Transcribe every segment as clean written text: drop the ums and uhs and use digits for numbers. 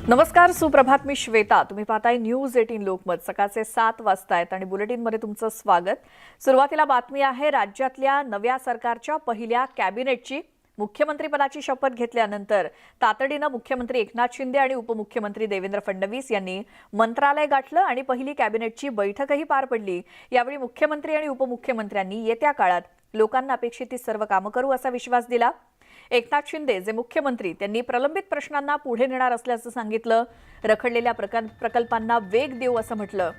नमस्कार, सुप्रभात. मी श्वेता. तुम्ही पाहताय न्यूज 18 लोकमत. सकाळचे 7 वाजता आहेत आणि बुलेटिनमध्ये तुमचं स्वागत. सुरुवातीला बातमी आहे राज्यातल्या नव्या सरकारच्या पहिल्या कॅबिनेटची. मुख्यमंत्रीपदाची शपथ घेतल्यानंतर तातडीनं मुख्यमंत्री एकनाथ शिंदे आणि उपमुख्यमंत्री देवेंद्र फडणवीस यांनी मंत्रालय गाठलं आणि पहिली कॅबिनेटची बैठकही पार पडली. यावेळी मुख्यमंत्री आणि उपमुख्यमंत्र्यांनी येत्या काळात लोकांना अपेक्षित ती सर्व कामं करू असा विश्वास दिला. एकनाथ शिंदे जे मुख्यमंत्री त्यांनी प्रलंबित प्रश्नांना पुढे नेणार असल्याचं सांगितलं. रखडलेल्या प्रकल्पांना वेग देऊ असं म्हटलं.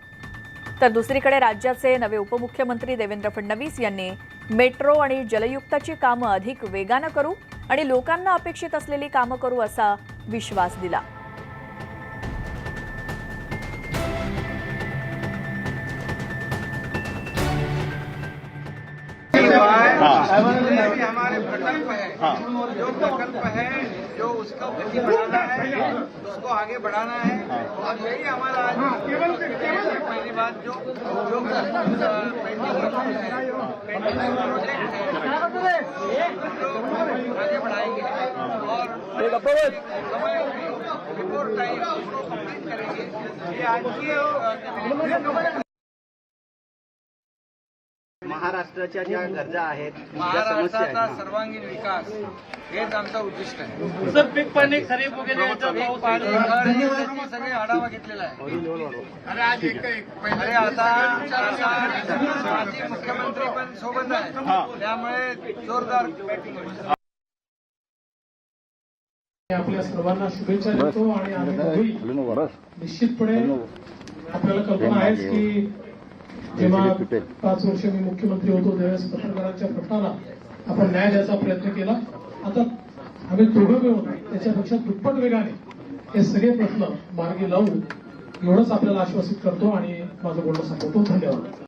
तर दुसरीकडे राज्याचे नवे उपमुख्यमंत्री देवेंद्र फडणवीस यांनी मेट्रो आणि जलयुक्तची कामं अधिक वेगानं करू आणि लोकांना अपेक्षित असलेली कामं करू असा विश्वास दिला. हमारे प्रकल्प है, जो प्रकल्प है जो उसका गति बढ़ाना है, उसको आगे बढ़ाना है और यही हमारा आज पहली बात जो पेंडिंग प्रोजेक्ट है जो आगे बढ़ाएंगे और समय बिफोर टाइम उसको कंप्लीट करेंगे. ये आज की महाराष्ट्राच्या ज्या गरजा आहेत, महाराष्ट्राचा सर्वांगीण विकास हेच आमचं उद्दिष्ट आहे. सर, पीक पाणी खरीप वगैरे त्याची सगळे आढावा घेतलेला आहे. अरे आता माजी मुख्यमंत्री पण सोबत आहे, त्यामुळे जोरदार बॅटिंग होईल. आपल्या सर्वांना शुभेच्छा देतो आणि आम्ही निश्चितपणे आपल्याला कल्पना आहेच की जेव्हा 5 वर्ष मी मुख्यमंत्री होतो त्यावेळेस पत्रकारांच्या प्रश्नाला आपण न्याय द्यायचा प्रयत्न केला. आता आम्ही दोघं मिळून त्याच्यापेक्षा दुप्पट वेगाने हे सगळे प्रश्न मार्गी लावू एवढंच आपल्याला आश्वासित करतो आणि माझं बोलणं संपवतो. धन्यवाद.